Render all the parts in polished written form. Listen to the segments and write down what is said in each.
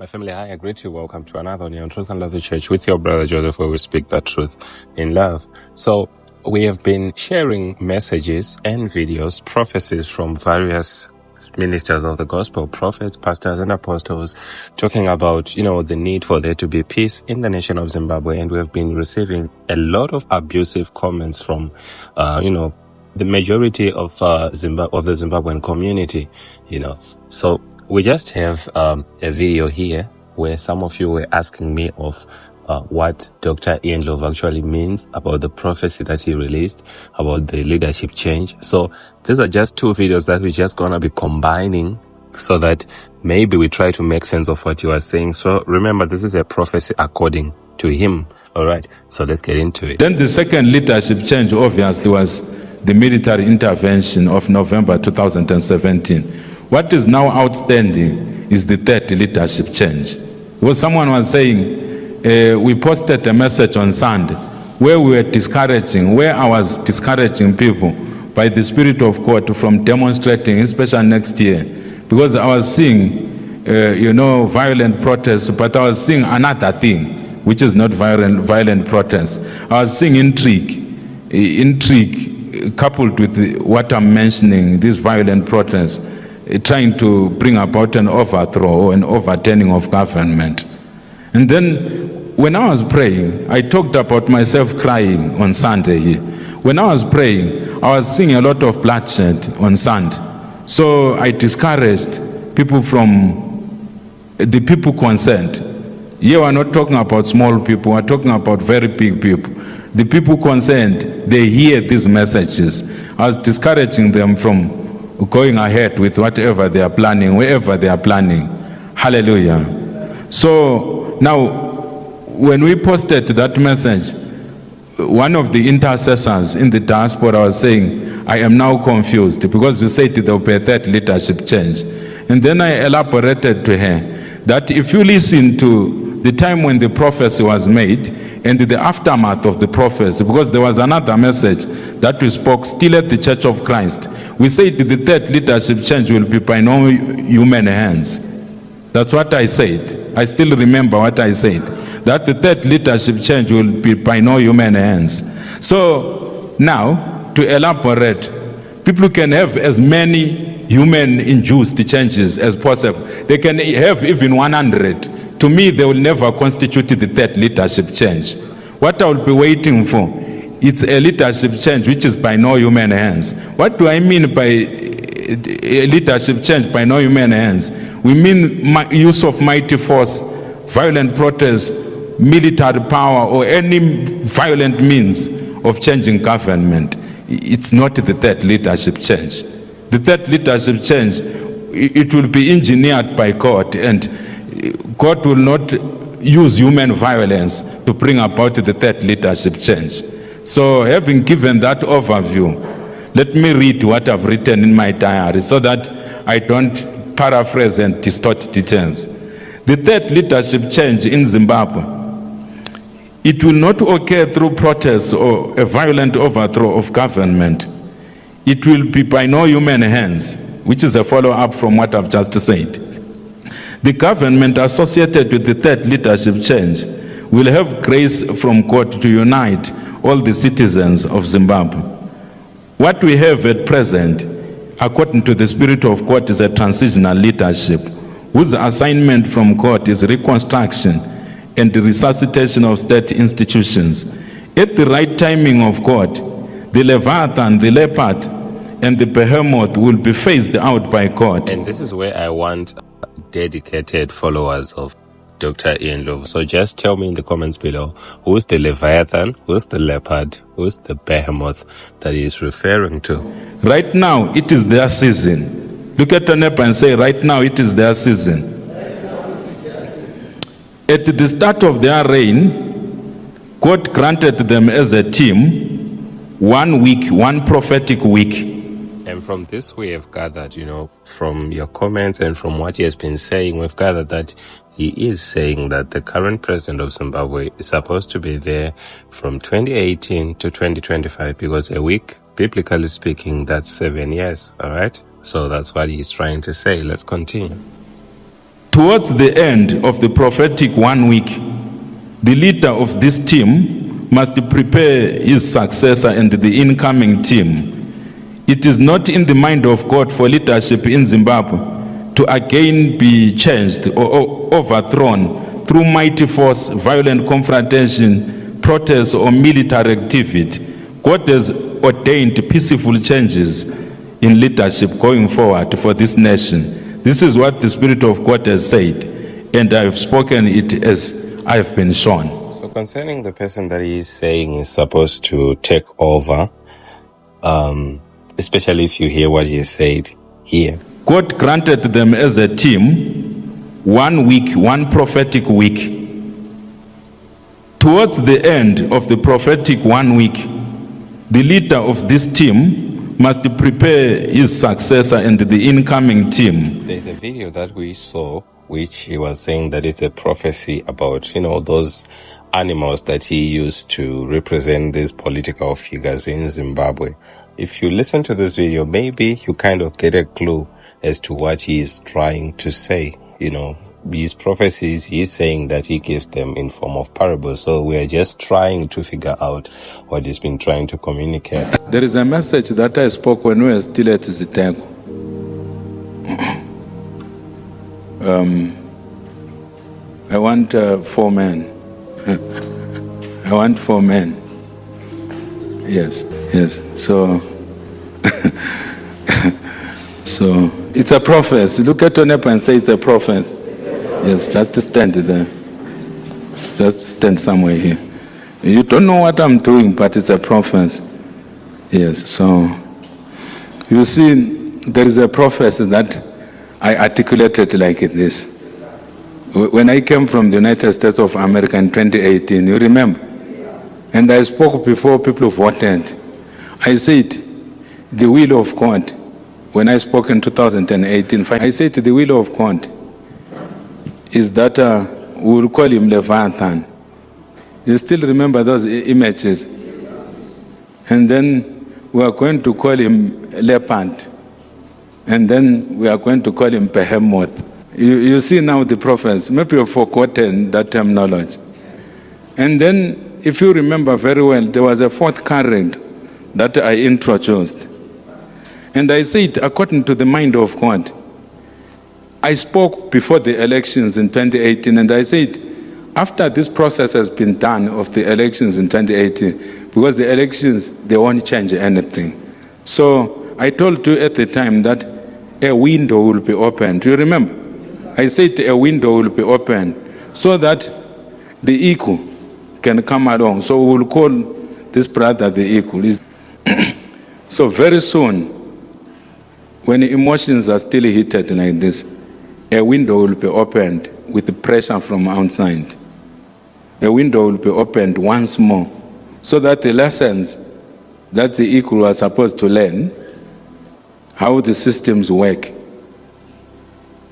My family, hi, I greet you. Welcome to another on Truth and Love the Church with your brother Joseph, where we speak the truth in love. So we have been sharing messages and videos, prophecies from various ministers of the gospel, prophets, pastors, and apostles, talking about, the need for there to be peace in the nation of Zimbabwe. And we have been receiving a lot of abusive comments from, the majority of the Zimbabwean community, So we just have a video here where some of you were asking me of what Dr. Ndlovu actually means about the prophecy that he released about the leadership change. So these are just two videos that we're just going to be combining so that maybe we try to make sense of what you are saying. So remember, this is a prophecy according to him. All right, so let's get into it. Then the second leadership change obviously was the military intervention of November 2017. What is now outstanding is the third leadership change. Because someone was saying, we posted a message on Sunday where I was discouraging people by the Spirit of God from demonstrating, especially next year. Because I was seeing, violent protests, but I was seeing another thing, which is not violent protests. I was seeing intrigue coupled with what I'm mentioning, these violent protests, trying to bring about an overthrow or an overturning of government. And then when I was praying, I talked about myself crying on Sunday here. When I was praying, I was seeing a lot of bloodshed on Sunday. So I discouraged people from the people concerned. Here we're not talking about small people, we're talking about very big people. The people concerned, they hear these messages. I was discouraging them from going ahead with whatever they are planning, wherever they are planning. Hallelujah. So now, when we posted that message, one of the intercessors in the diaspora was saying, I am now confused because you said there will be a third leadership change. And then I elaborated to her that if you listen to the time when the prophecy was made and the aftermath of the prophecy, because there was another message that we spoke still at the Church of Christ. We said the third leadership change will be by no human hands. That's what I said. I still remember what I said. That the third leadership change will be by no human hands. So now, to elaborate, people can have as many human-induced changes as possible. They can have even 100. To me, they will never constitute the third leadership change. What I will be waiting for, it's a leadership change which is by no human hands. What do I mean by a leadership change by no human hands? We mean use of mighty force, violent protest, military power, or any violent means of changing government. It's not the third leadership change. The third leadership change, it will be engineered by God, and God will not use human violence to bring about the third leadership change. So having given that overview, let me read what I've written in my diary so that I don't paraphrase and distort details. The third leadership change in Zimbabwe, it will not occur through protests or a violent overthrow of government. It will be by no human hands, which is a follow-up from what I've just said. The government associated with the third leadership change will have grace from God to unite all the citizens of Zimbabwe. What we have at present, according to the Spirit of God, is a transitional leadership whose assignment from God is reconstruction and the resuscitation of state institutions. At the right timing of God, the Leviathan, the leopard, and the behemoth will be phased out by God. And this is where I want dedicated followers of Dr. Ndlovu. So just tell me in the comments below, who's the Leviathan, who's the leopard, who's the behemoth that he is referring to? Right now, it is their season. Look at your neighbor and say, right now, it is their season. At the start of their reign, God granted them as a team 1 week, one prophetic week. And from this we have gathered, from your comments and from what he has been saying, we've gathered that he is saying that the current president of Zimbabwe is supposed to be there from 2018 to 2025, because a week, biblically speaking, that's 7 years, all right? So that's what he's trying to say. Let's continue. Towards the end of the prophetic 1 week, the leader of this team must prepare his successor and the incoming team. It is not in the mind of God for leadership in Zimbabwe to again be changed or overthrown through mighty force, violent confrontation, protest, or military activity. God has ordained peaceful changes in leadership going forward for this nation. This is what the Spirit of God has said, and I have spoken it as I have been shown. So concerning the person that he is saying is supposed to take over, especially if you hear what he said here. God granted them as a team 1 week, 1 prophetic week. Towards the end of the prophetic 1 week, the leader of this team must prepare his successor and the incoming team. There's a video that we saw which he was saying that it's a prophecy about, those animals that he used to represent these political figures in Zimbabwe. If you listen to this video, maybe you kind of get a clue as to what he is trying to say. These prophecies, he's saying that he gives them in form of parables. So we are just trying to figure out what he's been trying to communicate. There is a message that I spoke when we were still at Zitengo. I want 4 men. I want 4 men. Yes. So, so it's a prophecy. Look at your neighbor and say it's a prophecy. Yes, just stand there. Just stand somewhere here. You don't know what I'm doing, but it's a prophecy. Yes, so you see, there is a prophecy that I articulated like this. When I came from the United States of America in 2018, you remember? And I spoke before people voted. I said, the will of God. When I spoke in 2018, I said the will of God is that we will call him Leviathan. You still remember those images? And then we are going to call him Leopard. And then we are going to call him Behemoth. You see now the prophets, maybe you've forgotten that terminology. And then, if you remember very well, there was a 4th current that I introduced. And I said, according to the mind of God, I spoke before the elections in 2018, and I said, after this process has been done of the elections in 2018, because the elections, they won't change anything. So I told you at the time that a window will be opened. Do you remember? I said a window will be opened so that the equal can come along. So we will call this brother the equal. So very soon, when emotions are still heated like this, a window will be opened with the pressure from outside. A window will be opened once more so that the lessons that the equal was supposed to learn, how the systems work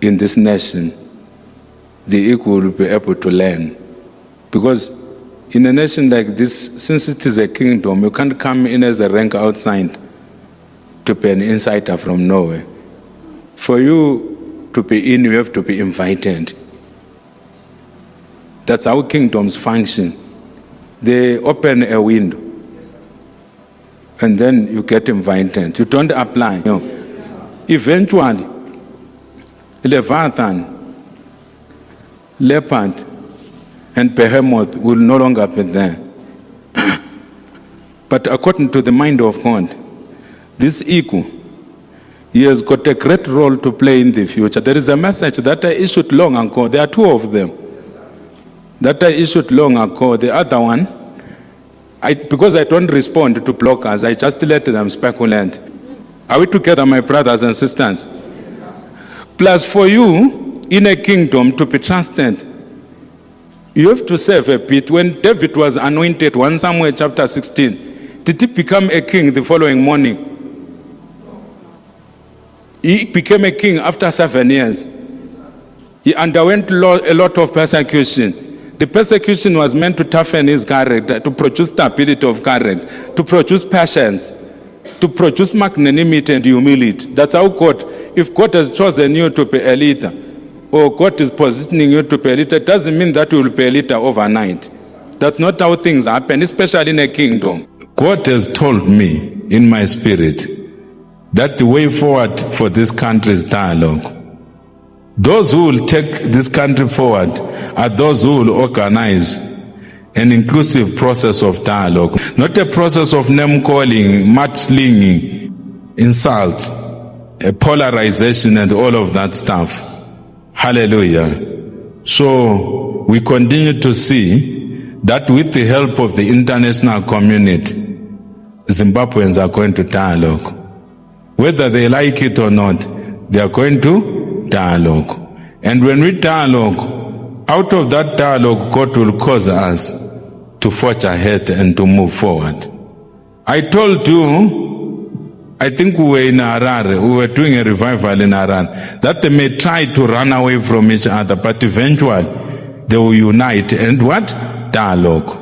in this nation, the equal will be able to learn. Because in a nation like this, since it is a kingdom, you can't come in as a rank outside to be an insider from nowhere. For you to be in, you have to be invited. That's how kingdoms function. They open a window, and then you get invited. You don't apply. No. Eventually, Leviathan, Leopard, and Behemoth will no longer be there. But according to the mind of God, this equal, he has got a great role to play in the future. There is a message that I issued long ago. There are 2 of them that I issued long ago. The other one, because I don't respond to bloggers, I just let them speculate. Are we together, my brothers and sisters? Plus, for you, in a kingdom, to be trusted, you have to serve a bit. When David was anointed, 1 Samuel chapter 16, did he become a king the following morning? He became a king after 7 years. He underwent a lot of persecution. The persecution was meant to toughen his character, to produce stability of character, to produce patience, to produce magnanimity and humility. That's how God, if God has chosen you to be a leader, or God is positioning you to pay a leader, it doesn't mean that you will pay a leader overnight. That's not how things happen, especially in a kingdom. God has told me in my spirit that the way forward for this country is dialogue. Those who will take this country forward are those who will organize an inclusive process of dialogue, not a process of name-calling, mudslinging, insults, polarization and all of that stuff. Hallelujah. So we continue to see that with the help of the international community, Zimbabweans are going to dialogue. Whether they like it or not, they are going to dialogue. And when we dialogue, out of that dialogue, God will cause us to forge ahead and to move forward. I told you, I think we were in Harare, we were doing a revival in Harare, that they may try to run away from each other, but eventually they will unite and what? Dialogue.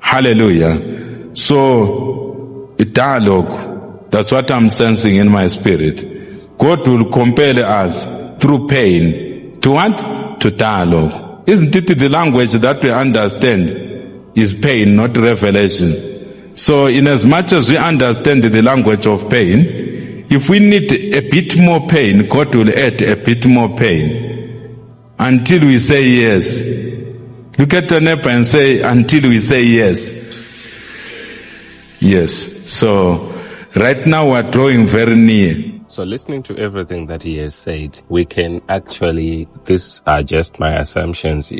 Hallelujah. So, a dialogue, that's what I'm sensing in my spirit. God will compel us through pain to what? To dialogue. Isn't it the language that we understand is pain, not revelation? So in as much as we understand the language of pain, if we need a bit more pain, God will add a bit more pain until we say yes. Look at your neighbor and say, until we say yes. Yes. So right now we're drawing very near. So listening to everything that he has said, we can actually, these are just my assumptions,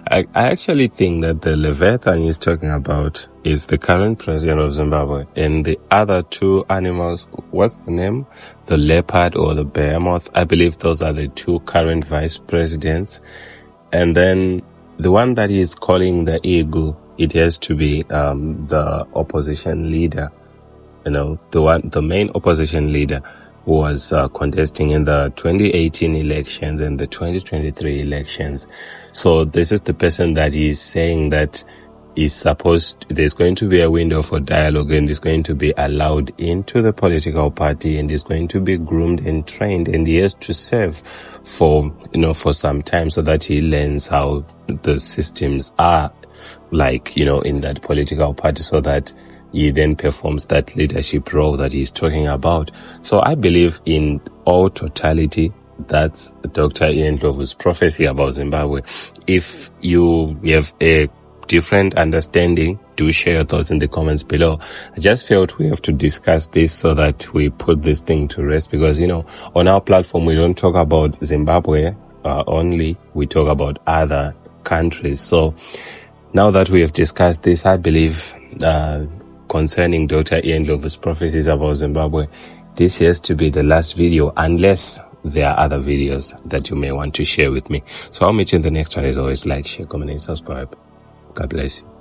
I actually think that the Leviathan he's talking about is the current president of Zimbabwe. And the other two animals, what's the name? The leopard or the behemoth. I believe those are the two current vice presidents. And then the one that he's calling the eagle, it has to be the opposition leader. The main opposition leader who was contesting in the 2018 elections and the 2023 elections. So this is the person that is saying that there's going to be a window for dialogue and is going to be allowed into the political party and is going to be groomed and trained, and he has to serve for some time so that he learns how the systems are like, in that political party, so that he then performs that leadership role that he's talking about. So I believe in all totality, that's Dr. Ndlovu's prophecy about Zimbabwe. If you have a different understanding, do share your thoughts in the comments below. I just felt we have to discuss this so that we put this thing to rest, because, on our platform, we don't talk about Zimbabwe only, we talk about other countries. So now that we have discussed this, I believe, concerning Dr. Ndlovu's prophecies about Zimbabwe, this has to be the last video, unless there are other videos that you may want to share with me. So I'll meet you in the next one. As always, like, share, comment, and subscribe. God bless you.